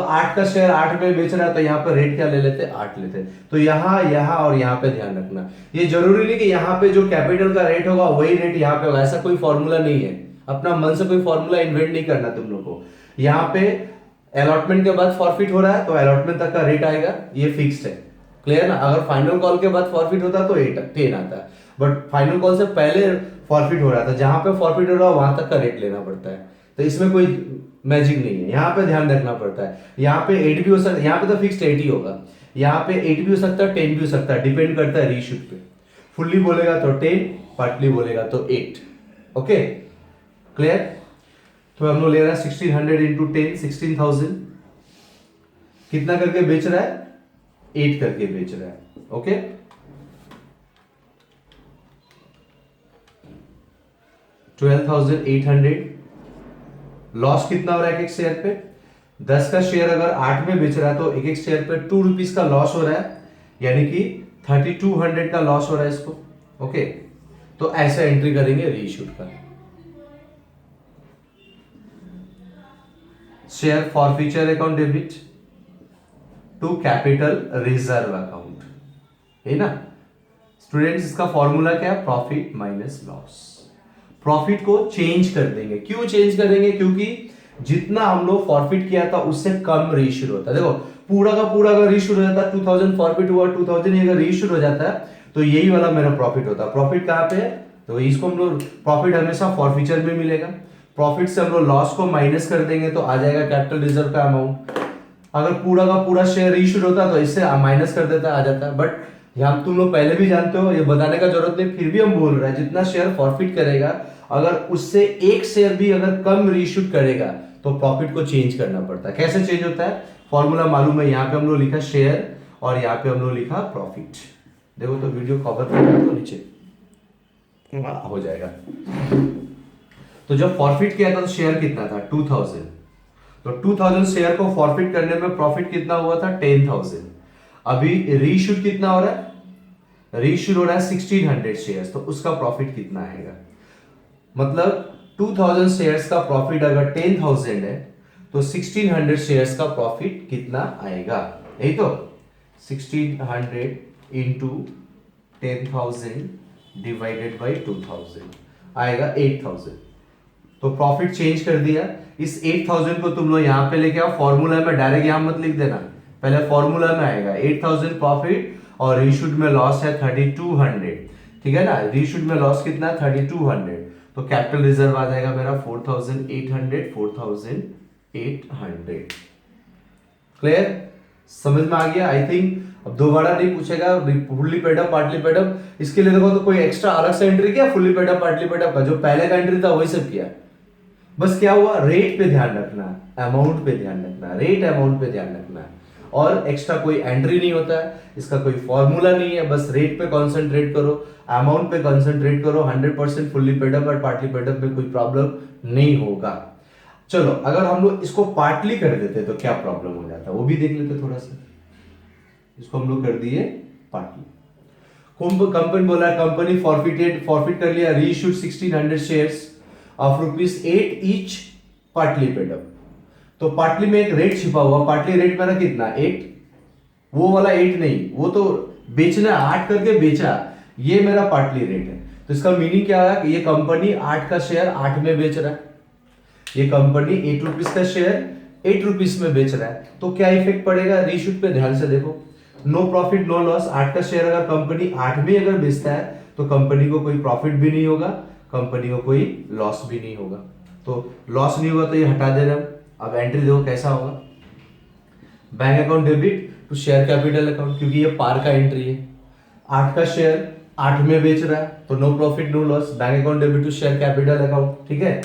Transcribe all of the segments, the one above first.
8 का शेयर 8 में बेच रहा है, तो यहाँ पे रेट क्या ले लेते, 8 लेते। तो यहाँ और यहाँ पे ध्यान रखना, ये जरूरी नहीं कि यहाँ पे जो कैपिटल का रेट होगा वही रेट यहाँ पे होगा, ऐसा कोई फॉर्मूला नहीं है। अपना मन से कोई फॉर्मूला इन्वेंट नहीं करना तुम लोग को। यहाँ पे अलॉटमेंट के बाद फॉरफिट हो रहा है तो अलॉटमेंट तक का रेट आएगा, ये फिक्स्ड है। क्लियर ना? अगर फाइनल कॉल के बाद फॉरफिट होता तो 10 आता है, बट फाइनल कॉल से पहले फॉरफिट हो रहा था, जहां पे फॉरफिट हो रहा है वहां तक का रेट लेना पड़ता है। तो इसमें कोई मैजिक नहीं है, यहाँ पे ध्यान रखना पड़ता है। यहाँ पे 8 भी हो सकता है, यहाँ पे तो फिक्स्ड 8 ही होगा। यहाँ पे 8 भी हो सकता है, 10 भी हो सकता है, डिपेंड करता है रीशूट पे। फुल्ली बोलेगा तो 10, पार्टली बोलेगा तो 8। Okay, clear? तो हम लोग ले रहा है 1600 इंटू 10, 16,000। कितना करके बेच रहा है, 8 करके बेच रहा है। ओके, $12,800। लॉस कितना हो रहा है एक एक शेयर पे, 10 का शेयर अगर 8 में बेच रहा है तो एक एक शेयर पे 2 रुपीज का लॉस हो रहा है, यानी कि 3200 का लॉस हो रहा है इसको। ओके, तो ऐसा एंट्री करेंगे रीइश्यूड का। Share forfeiture account debit to capital reserve account, है ना स्टूडेंट्स? इसका फॉर्मूला क्या है, प्रॉफिट माइनस लॉस। प्रॉफिट को चेंज कर देंगे। क्यों चेंज करेंगे? क्योंकि जितना हम लोग फॉरफिट किया था उससे कम रीइश्यू होता है। देखो पूरा का पूरा अगर रीइश्यू हो जाता है, 2000 फॉरफिट हुआ, 2000 अगर रीइश्यू हो जाता है तो यही वाला मेरा प्रॉफिट होता है। प्रॉफिट कहां पे है, तो इसको हम लोग प्रॉफिट हमेशा फॉरफीचर में मिलेगा। प्रॉफिट से हम लोग लॉस को माइनस कर देंगे तो आ जाएगा कैपिटल रिजर्व का अमाउंट। अगर पूरा का पूरा शेयर रीइश्यू होता तो इससे माइनस कर देता, आ जाता है। बट यहाँ तुम लोग पहले भी जानते हो, ये बताने का जरूरत नहीं, फिर भी हम बोल रहे हैं जितना शेयर फॉरफिट करेगा अगर उससे एक शेयर भी अगर कम रीइश्यू करेगा तो प्रॉफिट को चेंज करना पड़ता है। कैसे चेंज होता है, फॉर्मूला मालूम है। यहाँ पे हम लोग लिखा शेयर और यहाँ पे हम लोग लिखा प्रॉफिट। देखो तो वीडियो कवर कर तो नीचे हो जाएगा। तो जब फॉरफिट किया था तो शेयर कितना था, 2000। तो 2000 शेयर को फॉरफिट करने में प्रॉफिट कितना हुआ था, 10,000। अभी रीइश्यू कितना हो रहा है, रीइश्यू हो रहा है 1600 शेयर्स, तो उसका प्रॉफिट कितना आएगा? मतलब 2000 शेयर्स का प्रॉफिट अगर 10,000 है तो 1600 शेयर्स का प्रॉफिट कितना आएगा? यही तो 1600 इंटू 10,000 डिवाइडेड बाई 2000 आएगा 8000। तो प्रॉफिट चेंज कर दिया। इस 8000 को तुम लोग यहां पे लेके आओ, फॉर्मूला में डायरेक्ट यहां मत लिख देना, पहले फॉर्मूला में आएगा 8000 प्रॉफिट और रीइश्यूड में लॉस है 3200। ठीक है ना, रीइश्यूड में लॉस कितना है, 3200। तो कैपिटल रिजर्व आ जाएगा मेरा 4800, 4800। क्लियर? समझ में आ गया? आई थिंक अब दोबारा नहीं पूछेगा fully paid up partly paid up. इसके लिए देखो तो कोई एक्स्ट्रा अलग से एंट्री किया fully paid up partly paid up का, जो पहले का एंट्री था वही सब किया। बस क्या हुआ, रेट पे ध्यान रखना, अमाउंट पे ध्यान रखना, रेट अमाउंट पे ध्यान रखना, और एक्स्ट्रा कोई एंट्री नहीं होता है, इसका कोई फॉर्मूला नहीं है। बस रेट पे कंसंट्रेट करो, अमाउंट पे कंसंट्रेट करो। 100% फुल्ली पेड अप और पार्टली पेड अप में कोई प्रॉब्लम नहीं होगा। चलो अगर हम लोग इसको पार्टली कर देते तो क्या प्रॉब्लम हो जाता, वो भी देख लेते थोड़ा सा। इसको हम लोग कर दिए पार्टली। कंपनी बोला, कंपनी फॉरफिट कर लिया, reissued 1600 shares of ₹8 each, partly paid up. तो पार्टली में एक रेट छिपा हुआ, पार्टली रेट मेरा कितना, 8। वो वाला 8 नहीं, वो तो बेचना 8 करके बेचा, ये मेरा पार्टली रेट है। तो इसका मीनिंग क्या है कि ये कंपनी 8 का शेयर 8 में बेच रहा है, ये कंपनी 8 रुपीज का शेयर 8 रुपीज में बेच रहा है। तो क्या इफेक्ट पड़ेगा रीइश्यूड पे, ध्यान से देखो। No profit no loss. 8 का शेयर अगर कंपनी 8 में अगर बेचता है तो कंपनी को कोई प्रॉफिट भी नहीं होगा, कंपनी को कोई लॉस भी नहीं होगा। तो लॉस नहीं होगा तो ये हटा दे रहा हूं। अब एंट्री देखो कैसा होगा, bank account debit to share capital account, क्योंकि ये पार का एंट्री है। 8 का शेयर 8 में बेच रहा है तो no profit no loss, bank account debit to share capital account. ठीक है,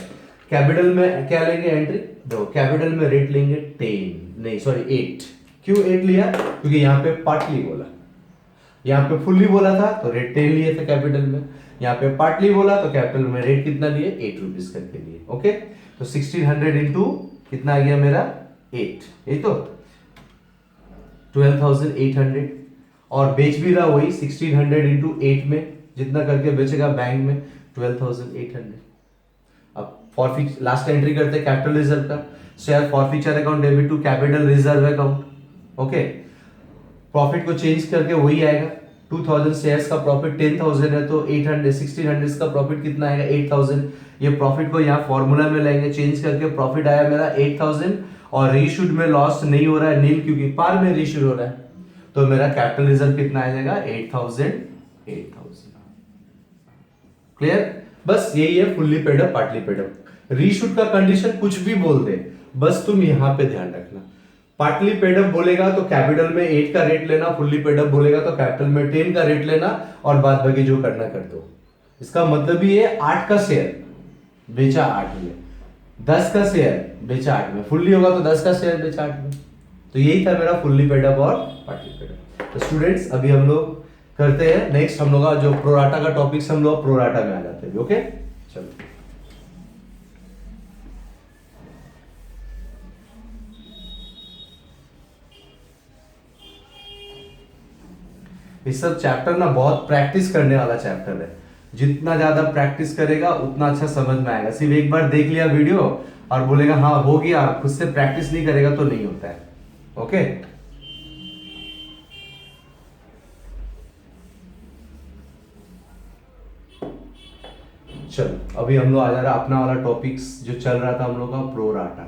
कैपिटल में क्या लेंगे एंट्री, देखो कैपिटल में रेट लेंगे 8। क्यों 8 लिया, क्योंकि यहाँ पे पार्टली बोला, यहाँ पे फुल्ली बोला था तो रेट 10 लिए थे कैपिटल में, यहाँ पे पार्टली बोला तो कैपिटल में रेट कितना लिए, 8 रुपीज करके लिए। ओके, तो 1600 इंटू कितना आ गया मेरा 8, यही तो 12,800। और बेच भी रहा वही 1600 इंटू 8 में, जितना करके बेचेगा बैंक में 12,800। अब फॉरफिट लास्ट एंट्री करते कैपिटल रिजर्व का, share forfeiture account debit to capital reserve account. Okay, profit को चेंज करके वही आएगा। 2000 शेयर्स का प्रॉफिट 10,000 है, तो 800 1600 का प्रॉफिट कितना आएगा 8,000। ये प्रॉफिट को यहाँ फॉर्मूला में लेंगे, चेंज करके प्रॉफिट आया मेरा 8,000 और रीशूड में लॉस नहीं हो रहा है नील, क्योंकि पार में रीशूड हो रहा है, तो मेरा कैपिटल रिजर्व कितना आ जाएगा 8,000। क्लियर? बस यही है fully paid up partly paid up. Reissued का कंडीशन कुछ भी बोल दे, बस तुम यहां पे ध्यान रखना। पार्टली पेड अप बोलेगा तो कैपिटल में 8 का रेट लेना, फुल्ली पेड अप बोलेगा तो कैपिटल में 10 का रेट लेना और बाद बाकी जो करना कर दो। इसका मतलब ये 8 का शेयर बेचा 8 में, 10 का शेयर बेचा 8 में, फुल्ली होगा तो 10 का शेयर बेचा 8 में। तो यही था मेरा फुल्ली पेड अप और पार्टली पेड अप। तो स्टूडेंट्स अभी हम लोग करते हैं नेक्स्ट, हम लोग का जो प्रोराटा का टॉपिक हम लोग प्रोराटा में आ जाते हैं। ओके चलो, ये सब चैप्टर ना बहुत प्रैक्टिस करने वाला चैप्टर है। जितना ज्यादा प्रैक्टिस करेगा उतना अच्छा समझ में आएगा। सिर्फ एक बार देख लिया वीडियो और बोलेगा हाँ हो गया, खुद से प्रैक्टिस नहीं करेगा तो नहीं होता है। ओके चलो, अभी हम लोग आ जा रहा अपना वाला टॉपिक्स जो चल रहा था हम लोग का प्रोराटा।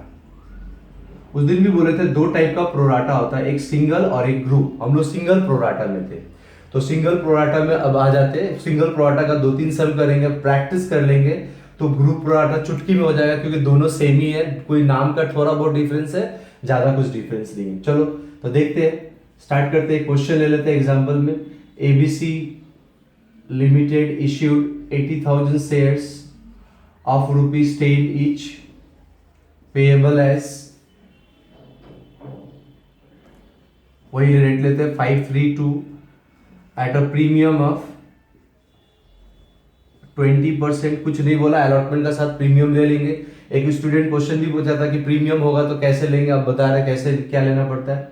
उस दिन भी बोले थे दो टाइप का प्रोराटा होता है, एक सिंगल और एक ग्रुप। हम लोग सिंगल प्रोराटा में थे, तो सिंगल प्रोराटा में अब आ जाते हैं। सिंगल प्रोराटा का 2-3 सम करेंगे, प्रैक्टिस कर लेंगे तो ग्रुप प्रोराटा चुटकी में हो जाएगा, क्योंकि दोनों सेम ही है, कोई नाम का थोड़ा बहुत डिफरेंस है, ज्यादा कुछ डिफरेंस नहीं है। चलो तो देखते हैं, स्टार्ट करते हैं। क्वेश्चन ले लेते हैं एग्जाम्पल में। ABC limited issued 80,000 shares of ₹10 each payable as, वही रेट लेते हैं 532 at a premium of 20%। कुछ नहीं बोला, अलॉटमेंट का साथ प्रीमियम ले लेंगे। एक स्टूडेंट क्वेश्चन भी पूछा था कि प्रीमियम होगा तो कैसे लेंगे, आप बता रहे कैसे क्या लेना पड़ता है।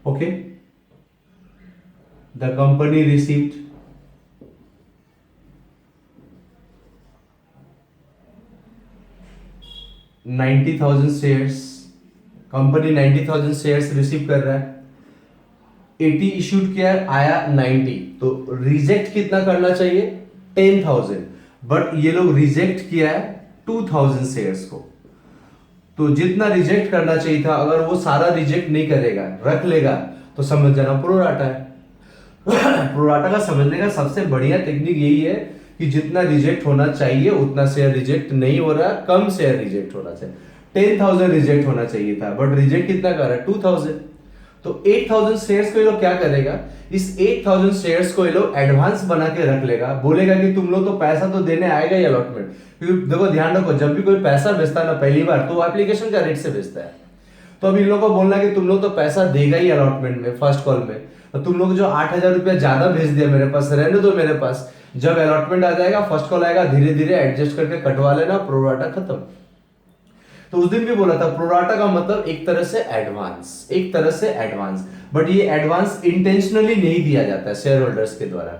Okay, the company received 90,000 shares, company 90,000 shares receive कर रहा है। 80 इश्यूड किया आया 90, तो रिजेक्ट कितना करना चाहिए 10,000, बट ये लोग रिजेक्ट किया है 2,000 शेयर्स को। तो जितना रिजेक्ट करना चाहिए था, अगर वो सारा रिजेक्ट नहीं करेगा, रख लेगा, तो समझ जाना प्रोराटा है। प्रोराटा का समझने का सबसे बढ़िया टेक्निक यही है कि जितना रिजेक्ट होना चाहिए उतना शेयर रिजेक्ट नहीं हो रहा, कम शेयर रिजेक्ट होना चाहिए। 10,000 रिजेक्ट होना चाहिए था, बट रिजेक्ट कितना कर रहा है 2,000। तो 8,000 शेयर्स को ये लोग क्या करेगा, इस 8,000 शेयर्स को ये लोग एडवांस बना के रख लेगा, बोलेगा कि तुम लोग तो पैसा तो देने आएगा ही अलॉटमेंट। क्योंकि देखो ध्यान रखो, जब भी कोई पैसा बेचता है ना पहली बार, तो एप्लीकेशन का रेट से बेचता है। तो अब इन लोगों को बोलना है कि तुम लोग तो पैसा देगा ही अलॉटमेंट में, फर्स्ट कॉल में, तो तुम लोग जो 8,000 रुपया ज्यादा भेज दिया मेरे पास, रहने दो मेरे पास, जब अलॉटमेंट आ जाएगा, फर्स्ट कॉल आएगा, धीरे धीरे एडजस्ट करके कटवा लेना, प्रोराटा खत्म। तो उस दिन भी बोला था प्रोराटा का मतलब एक तरह से एडवांस, एक तरह से एडवांस, बट ये एडवांस इंटेंशनली नहीं दिया जाता है शेयर होल्डर्स के द्वारा।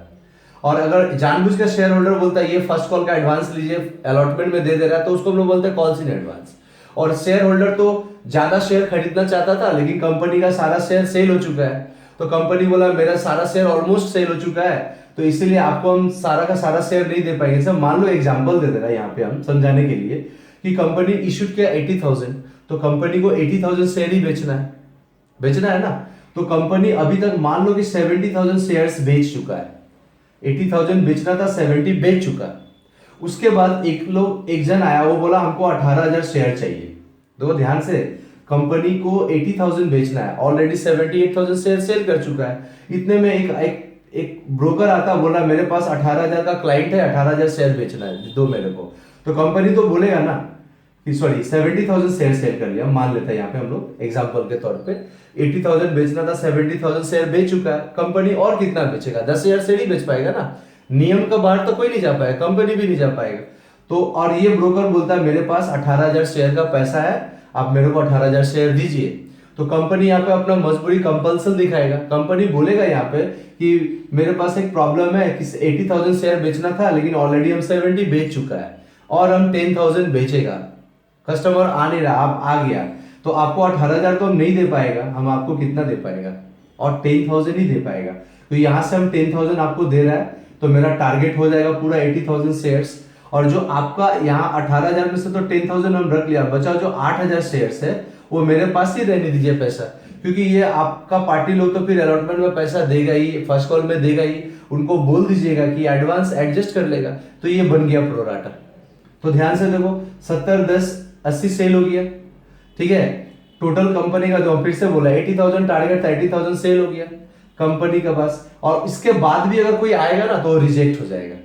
और अगर जानबूझ के शेयर होल्डर बोलता है ये फर्स्ट कॉल का एडवांस लीजिए, अलॉटमेंट में दे दे रहा है, तो उसको हम लोग बोलते हैं कॉल्स इन एडवांस। और शेयर होल्डर तो ज्यादा शेयर खरीदना चाहता था, लेकिन कंपनी का सारा शेयर सेल हो चुका है, तो कंपनी बोला मेरा सारा शेयर ऑलमोस्ट सेल हो चुका है, तो इसीलिए आपको हम सारा का सारा शेयर नहीं दे पाएंगे। सब मान लो एग्जांपल दे दे रहा है यहाँ पे हम समझाने के लिए कि कंपनी इश्यूड किया 80,000, तो कंपनी को 80,000 शेयर ही बेचना है ना। तो कंपनी अभी तक मान लो कि 70,000 शेयर्स बेच चुका है, 80,000 बेचना था, 70 बेच चुका। उसके बाद एक जन आया, वो बोला हमको 18,000 शेयर चाहिए। देखो ध्यान से, कंपनी को 80,000 बेचना है, ऑलरेडी 78,000 शेयर सेल कर चुका है। इतने में एक ब्रोकर आता, बोला मेरे पास 18,000 का क्लाइंट है, 18,000 शेयर बेचना है, दो मेरे को। तो कंपनी तो बोलेगा ना कि सॉरी 70,000 शेयर सेल कर लिया, मान लेते हैं यहाँ पे हम लोग एग्जांपल के तौर पे, 80,000 बेचना था, 70,000 शेयर बेच चुका है। कंपनी और कितना बेचेगा, 10,000 शेयर ही बेच पाएगा ना, नियम का बाहर तो कोई नहीं जा पाएगा, कंपनी भी नहीं जा पाएगा। तो और ये ब्रोकर बोलता है मेरे पास 18,000 शेयर का पैसा है, आप मेरे को 18,000 शेयर दीजिए। तो कंपनी यहाँ पे अपना मजबूरी कंपल्सन दिखाएगा। कंपनी बोलेगा यहाँ पे कि मेरे पास एक प्रॉब्लम है कि 80,000 शेयर बेचना था, लेकिन ऑलरेडी हम 70 बेच चुका है और हम 10,000 बेचेगा। कस्टमर आ नहीं रहा, अब आ गया, तो आपको 18,000 तो हम नहीं दे पाएगा, हम आपको कितना दे पाएगा, और 10,000 ही दे पाएगा। तो यहाँ से हम 10,000 आपको दे रहा है, तो मेरा टारगेट हो जाएगा पूरा 80,000 शेयर्स। और जो आपका यहाँ 18,000 में से तो 10,000 हम रख लिया, बचा जो 8,000 शेयर्स है वो मेरे पास ही रहने दीजिए पैसा, क्योंकि ये आपका पार्टी लोग तो फिर अलॉटमेंट में पैसा देगा ही, फर्स्ट कॉल में देगा ही, उनको बोल दीजिएगा कि एडवांस एडजस्ट कर लेगा। तो ये बन गया प्रोराटा। तो ध्यान से देखो, 70 10 80 सेल हो गया, ठीक है। टोटल कंपनी का जो फिर से बोला 80,000 टारगेट था, 80,000 सेल हो गया कंपनी के पास। और इसके बाद भी अगर कोई आएगा ना तो रिजेक्ट हो जाएगा।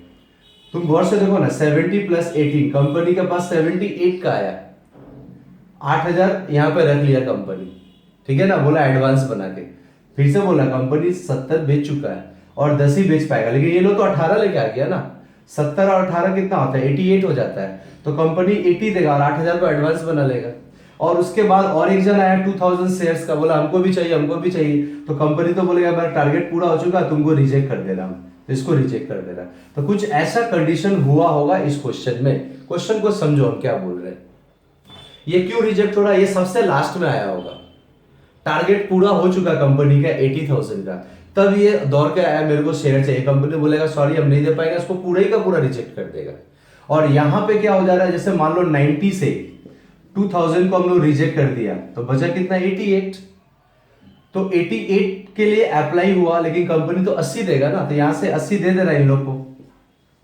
तुम गौर से देखो ना, 70 + 18, कंपनी के पास 78 का आया, 8,000 यहाँ पे रख लिया कंपनी, ठीक है ना, बोला एडवांस बना के। फिर से बोला कंपनी 70 बेच चुका है और 10 ही बेच पाएगा, लेकिन ये लोग तो 18 लेके आ गया ना, 70 और 18 कितना होता है, 88 हो जाता है। तो कंपनी 80 देगा और 8,000 को एडवांस बना लेगा। और उसके बाद और एक जन आया 2,000 शेयर्स का, बोला हमको भी चाहिए, हमको भी चाहिए। तो कंपनी तो बोलेगा मेरा टारगेट पूरा हो चुका, तुमको रिजेक्ट कर दे रहा हूं, तो इसको रिजेक्ट कर दे रहा। तो कुछ ऐसा कंडीशन हुआ होगा इस क्वेश्चन में। क्वेश्चन को समझो हम क्या बोल रहे हैं। ये क्यों रिजेक्ट हो रहा है, ये सबसे लास्ट में आया होगा। टारगेट पूरा हो चुका कंपनी का 80,000 का, तब ये दौड़ के आया मेरे को शेयर चाहिए। कंपनी बोलेगा सॉरी हम नहीं दे पाएंगे, इसको पूरा ही का पूरा रिजेक्ट कर देगा। और यहां पे क्या हो जा रहा है, जैसे मान लो 90 से 2,000 को हम लोग रिजेक्ट कर दिया, तो बचा कितना, 88। तो 88 के लिए अप्लाई हुआ, लेकिन कंपनी तो 80 देगा ना, तो यहां से 80 दे देना इन लोग को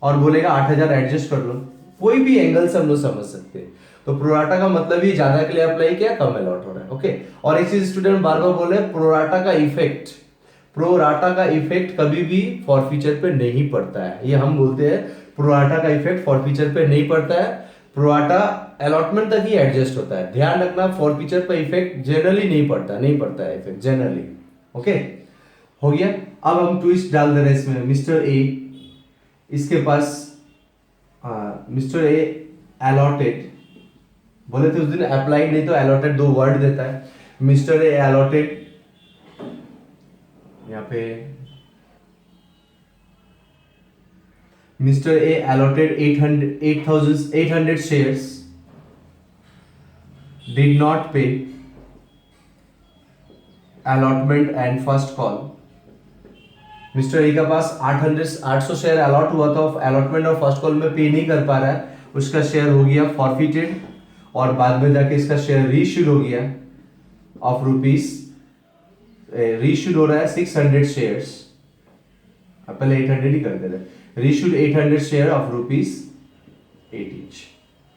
और बोलेगा 8,000 एडजस्ट कर लो। कोई भी एंगल से हम लोग समझ सकते हैं। तो प्रोराटा का मतलब ही ज्यादा के लिए अप्लाई किया, कम अलॉट हो रहा है, ओके। और एक चीज स्टूडेंट बार बार बोले, प्रोराटा का इफेक्ट कभी भी फॉरफीचर पे नहीं पड़ता है। ये हम बोलते हैं प्रोराटा का इफेक्ट फॉरफीचर पे नहीं पड़ता है, प्रोराटा अलॉटमेंट तक ही एडजस्ट होता है। ध्यान रखना, फॉरफीचर पे इफेक्ट जनरली नहीं पड़ता है इफेक्ट जनरली, ओके। हो गया। अब हम ट्विस्ट डाल दे रहे हैं इसमें। मिस्टर ए, इसके पास मिस्टर ए अलॉटेड, बोले थे उस दिन अप्लाइड नहीं तो अलॉटेड, दो वर्ड देता है। मिस्टर ए अलॉटेड, यहाँ पे mister A allotted 8,800 shares, did not pay allotment and first call। Mister A के पास 800 शेयर अलॉट हुआ था, अलॉटमेंट और फर्स्ट कॉल में पे नहीं कर पा रहा है, उसका शेयर हो गया फॉरफिटेड, और बाद में जाके इसका शेयर रीइश्यूड हो गया ऑफ रुपीस, रीइश्यूड हो रहा है 600 शेयर्स, पहले 800 ही कर दे रहे, reissued 800 share of rupees 8 each.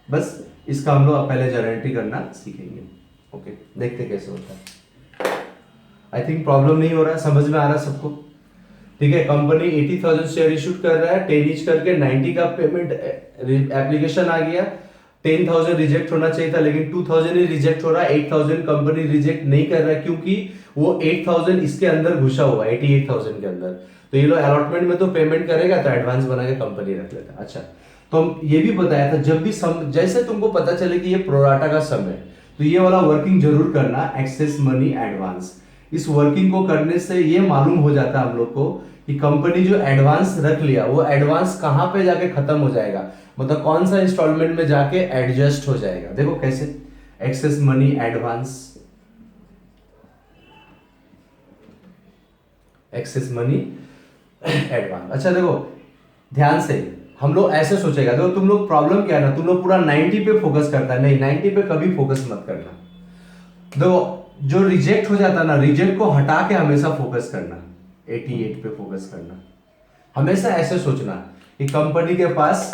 बस इसका हम लोग पहले जनरेट करना सीखेंगे, ओके। देखते कैसे होता है। आई थिंक प्रॉब्लम नहीं हो रहा है, समझ में आ रहा है सबको, ठीक है। कंपनी 80,000 शेयर इशूड कर रहा है, 10 ईच करके 90 का पेमेंट एप्लीकेशन आ गया। 10,000 रिजेक्ट होना चाहिए था, लेकिन 2,000 ही रिजेक्ट हो रहा है। 8,000 कंपनी रिजेक्ट नहीं कर रहा है, क्योंकि वो 8,000 इसके अंदर घुसा हुआ है, 88,000 के अंदर। तो ये लोग अलॉटमेंट में तो पेमेंट करेगा, तो एडवांस बना के कंपनी रख लेता। अच्छा, तो हम ये भी बताया था, जब भी जैसे तुमको पता चले कि ये प्रोराटा का सम है, तो ये वाला वर्किंग जरूर करना, एक्सेस मनी एडवांस। इस वर्किंग को करने से ये मालूम हो जाता है हम लोग को कि कंपनी जो एडवांस रख लिया, वो एडवांस कहां पे जाके खत्म हो जाएगा, मतलब कौन सा इंस्टॉलमेंट में जाके एडजस्ट हो जाएगा। देखो कैसे, excess money advance, excess money advance. अच्छा देखो ध्यान से, हम लोग ऐसे सोचेगा, देखो तुम लोग प्रॉब्लम क्या है ना, तुम लोग पूरा 90 पे फोकस करता है, नहीं 90 पे कभी फोकस मत करना। देखो जो रिजेक्ट हो जाता है ना, रिजेक्ट को हटा के हमेशा फोकस करना, 88 पे फोकस करना। हमेशा ऐसे सोचना कि कंपनी के पास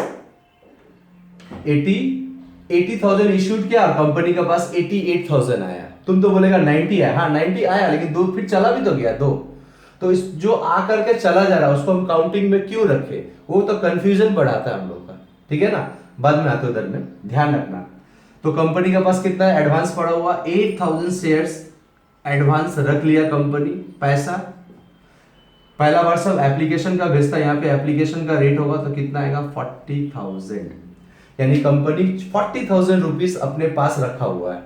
80,000 इश्यूड किया और कंपनी के पास 88,000 आया। तुम तो बोलेगा 90 आया, हाँ 90 आया, लेकिन दो फिर चला भी तो गया दो। तो इस जो आकर के चला जा रहा है उसको हम काउंटिंग में क्यों रखे, वो तो कंफ्यूजन बढ़ाता है हम लोग का, ठीक है ना। बाद में आते उधर में ध्यान रखना। तो कंपनी के पास कितना एडवांस पड़ा हुआ, 8,000 शेयर्स एडवांस रख लिया कंपनी, पैसा पहला बार सब एप्लीकेशन का भेजता है, यहाँ पे एप्लीकेशन का रेट होगा तो कितना आएगा 40,000, यानी कंपनी 40,000 रुपीज अपने पास रखा हुआ है।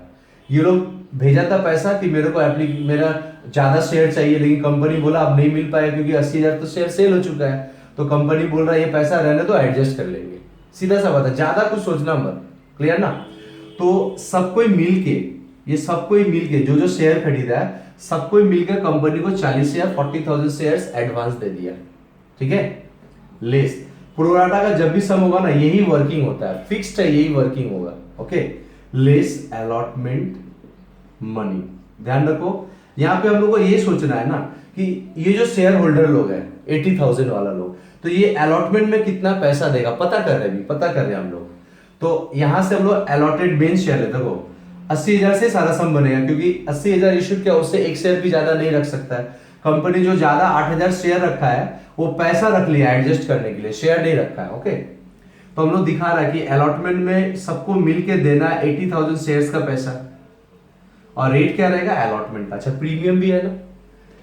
ये लोग भेजा था पैसा कि मेरे को मेरा ज्यादा शेयर चाहिए, लेकिन कंपनी बोला अब नहीं मिल पाएगा क्योंकि 80,000 तो शेयर सेल हो चुका है। तो कंपनी बोल रहा है ये पैसा रहने तो एडजस्ट कर लेंगे, सीधा सा बात है, ज्यादा कुछ सोचना मत, क्लियर ना। तो सब कोई मिल के ये सबको ही मिलके जो जो शेयर खरीदा है सबको ही मिलकर कंपनी को 40 या 40,000 शेयर्स एडवांस दे दिया, ठीक है। लेस प्रोराटा का जब भी सम होगा ना यही वर्किंग होता है, फिक्स्ड है, यही वर्किंग होगा, ओके। लेस अलॉटमेंट मनी, ध्यान रखो यहां पे हम लोग को ये सोचना है ना कि ये जो शेयर होल्डर लोग हैं 80,000 वाला लोग, तो ये अलॉटमेंट में कितना पैसा देगा पता कर रहे हैं हम लोग। तो यहां से हम लोग अलॉटेड मेन शेयर है, देखो 80,000 से सारा सम बनेगा, क्योंकि 80,000 इश्यू क्या उससे एक शेयर भी ज्यादा नहीं रख सकता है। कंपनी जो ज्यादा 8,000 शेयर रखा है वो पैसा रख लिया एडजस्ट करने के लिए, शेयर नहीं रखा है, ओके। तो हम लोग दिखा रहा है कि अलॉटमेंट में सबको मिलके देना 80,000 शेयर्स का पैसा, और रेट क्या रहेगा अलॉटमेंट का। अच्छा प्रीमियम भी है ना,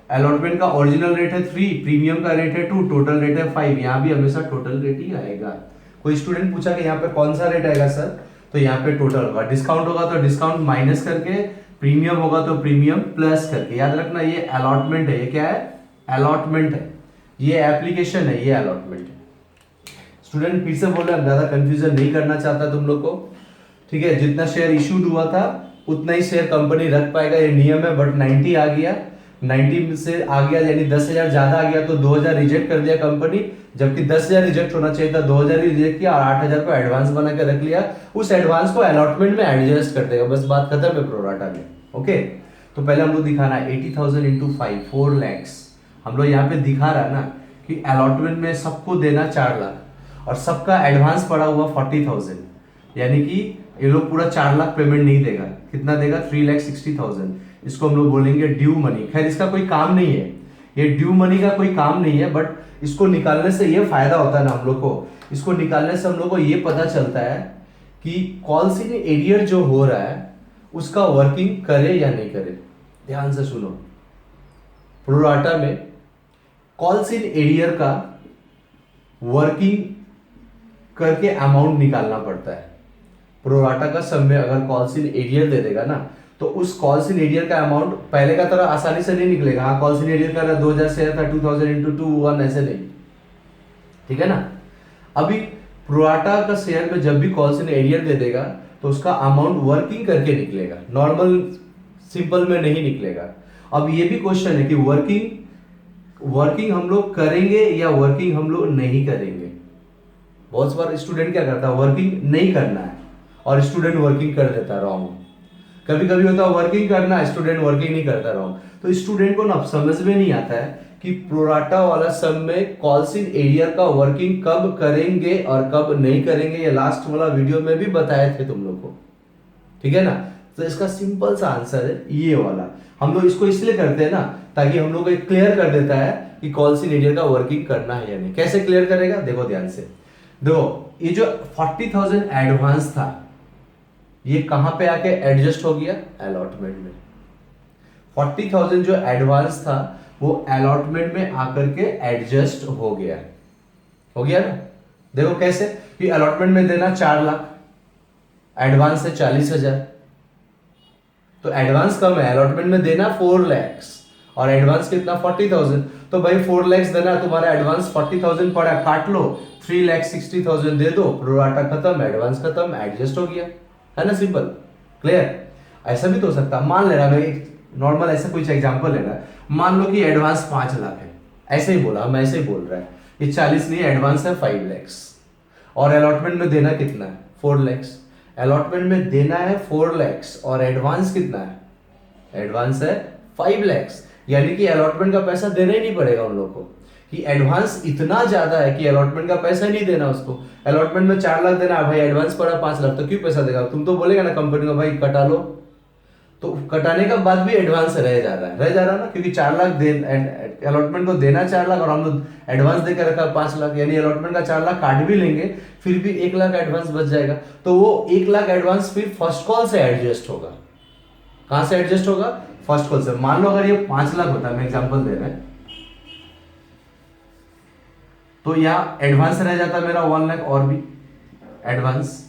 अलॉटमेंट का ओरिजिनल रेट है 3, प्रीमियम का रेट है 2, टोटल रेट है 5। यहाँ भी हमेशा टोटल रेट ही आएगा। कोई स्टूडेंट पूछा कि यहाँ पे कौन सा रेट आएगा सर, तो यहाँ पे टोटल होगा, डिस्काउंट होगा तो डिस्काउंट माइनस करके, प्रीमियम होगा तो प्रीमियम प्लस करके। याद रखना ये अलॉटमेंट है, ये क्या है अलॉटमेंट है, ये एप्लीकेशन है, ये अलॉटमेंट है। स्टूडेंट फिर से बोल रहे हैं, ज्यादा कंफ्यूजन नहीं करना चाहता तुम लोग को, ठीक है। जितना शेयर इश्यूड हुआ था उतना ही शेयर कंपनी रख पाएगा, ये नियम है। बट 90 आ गया, 90 से आ गया यानी 10,000 ज्यादा आ गया तो 2,000 रिजेक्ट कर दिया कंपनी, जबकि 10,000 रिजेक्ट होना चाहिए था, 2,000 ही रिजेक्ट किया और 8,000 को एडवांस बना के रख लिया। उस एडवांस को अलॉटमेंट में एडजस्ट कर देगा, बस बात खत्म है प्रोराटा में, ओके। तो पहले हम लोग दिखाना 80,000 इंटू 5, 4 लैक्स। हम लोग यहाँ पे दिखा रहा है ना कि अलॉटमेंट में सबको देना 4 लाख और सबका एडवांस पड़ा हुआ 40,000, यानी कि ये लोग पूरा 4 लाख पेमेंट नहीं देगा, कितना देगा 3,60,000। इसको हम लोग बोलेंगे ड्यू मनी। खैर इसका कोई काम नहीं है, ये ड्यू मनी का कोई काम नहीं है, बट इसको निकालने से ये फायदा होता है ना हम लोग को, इसको निकालने से हम लोग को ये पता चलता है कि कॉल्स इन एरियर जो हो रहा है उसका वर्किंग करे या नहीं करे। ध्यान से सुनो, प्रोराटा में कॉल्स इन एरियर का वर्किंग करके अमाउंट निकालना पड़ता है। प्रोराटा का सम में अगर कॉल्स इन एरियर दे देगा ना तो उस कॉल्स इन एरियर का अमाउंट पहले का तरह आसानी से नहीं निकलेगा। हाँ कॉल्स इन एरियर का 2,000 शेयर था, 2,000 इंटू 2 1 ऐसे नहीं, ठीक है ना। अभी प्रोराटा का शेयर में जब भी कॉल्स इन एरियर दे देगा तो उसका अमाउंट वर्किंग करके निकलेगा, नॉर्मल सिंपल में नहीं निकलेगा। अब ये भी क्वेश्चन है कि वर्किंग हम लोग करेंगे या वर्किंग हम लोग नहीं करेंगे। बहुत बार स्टूडेंट क्या करता है वर्किंग नहीं करना है और स्टूडेंट वर्किंग कर देता है, रॉन्ग। कभी कभी होता है वर्किंग करना है स्टूडेंट वर्किंग नहीं करता, रॉन्ग। तो स्टूडेंट को ना समझ में नहीं आता है कि प्रोराटा वाला सम में कॉल्स इन एरियर का वर्किंग कब करेंगे और कब नहीं करेंगे। ये लास्ट वाला वीडियो में भी बताए थे तुम लोग को, ठीक है ना। तो इसका सिंपल सा आंसर है ये वाला। हम लोग इसको इसलिए करते हैं ना ताकि हम लोग को क्लियर कर देता है कि कॉल्स इन एरियर का वर्किंग करना है या नहीं। कैसे क्लियर करेगा देखो ध्यान से, देखो ये जो 40,000 एडवांस था ये कहां पे आके एडजस्ट हो गया अलॉटमेंट में। 40,000 जो एडवांस था वो अलॉटमेंट में आकर के एडजस्ट हो गया ना। देखो कैसे कि अलॉटमेंट में देना 4 लाख, एडवांस है 40,000, तो एडवांस कम है, अलॉटमेंट में देना 4 लैक्स और एडवांस कितना 40,000। तो भाई 4 लैक्स देना, तुम्हारा एडवांस 40,000 पड़ा, काट लो 3,60,000 दे दो, प्रोराटा खत्म, एडवांस खत्म, एडजस्ट हो गया, है ना। Simple clear. ऐसा भी तो हो सकता, मान ले रहा मैं एक नॉर्मल ऐसा कुछ एग्जांपल लेना, मान लो कि एडवांस 5 लाख है, ऐसे ही बोला, हम ऐसे ही बोल रहा है, ये 40 नहीं एडवांस है 5 लैक्स और अलॉटमेंट में देना कितना है 4 लैक्स। अलॉटमेंट में देना है 4 लैक्स और एडवांस कितना है, एडवांस है 5 लैक्स, यानी कि अलॉटमेंट का पैसा देना ही नहीं पड़ेगा उन लोग को, कि एडवांस इतना ज्यादा है कि अलॉटमेंट का पैसा ही नहीं देना उसको। अलॉटमेंट में 4 लाख देना, भाई एडवांस पड़ा 5 लाख, तो क्यों पैसा देगा। तुम तो बोलेगा ना कंपनी को भाई कटा लो, तो कटाने का बाद भी एडवांस रह जा रहा है ना, क्योंकि 4 लाख अलॉटमेंट को देना 4 लाख और हम लोग एडवांस देकर रखा 5 लाख, यानी अलॉटमेंट का 4 लाख काट भी लेंगे फिर भी 1 लाख एडवांस बच जाएगा। तो वो 1 लाख एडवांस फिर फर्स्ट कॉल से एडजस्ट होगा। कहां से एडजस्ट होगा, फर्स्ट कॉल से। मान लो अगर ये 5 लाख होता है, मैं एग्जांपल दे रहा है, तो यहाँ एडवांस रह जाता मेरा 1 लाख और भी एडवांस,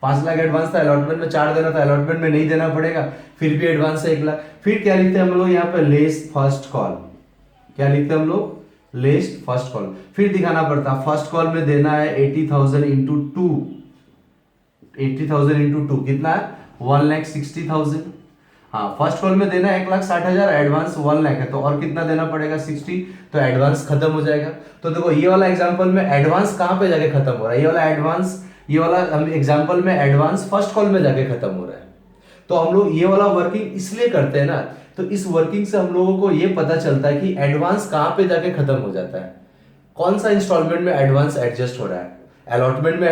5 लाख एडवांस था, अलॉटमेंट में 4 देना था, अलॉटमेंट में नहीं देना पड़ेगा, फिर भी एडवांस है 1 लाख। फिर क्या लिखते हैं हम लोग यहाँ पे लेस फर्स्ट कॉल, क्या लिखते हैं हम लोग लेस फर्स्ट कॉल। फिर दिखाना पड़ता फर्स्ट कॉल में देना है 80,000 इंटू 2, 80,000 इंटू 2 कितना है 1,60,000, हाँ, फर्स्ट कॉल में देना 1,60,000, एडवांस 1 लाख है, तो और कितना देना पड़ेगा 60, तो एडवांस खत्म हो जाएगा। तो देखो ये वाला एग्जांपल में एडवांस कहाँ पे जाके खत्म हो रहा है, ये वाला एडवांस, ये वाला हम एग्जांपल में एडवांस फर्स्ट कॉल में जाके खत्म हो रहा है। तो हम लोग ये वाला वर्किंग इसलिए करते हैं ना, तो इस वर्किंग से हम लोगों को ये पता चलता है कि एडवांस कहाँ पे जाके खत्म हो जाता है, कौन सा इंस्टॉलमेंट में एडवांस एडजस्ट हो रहा है, अलॉटमेंट में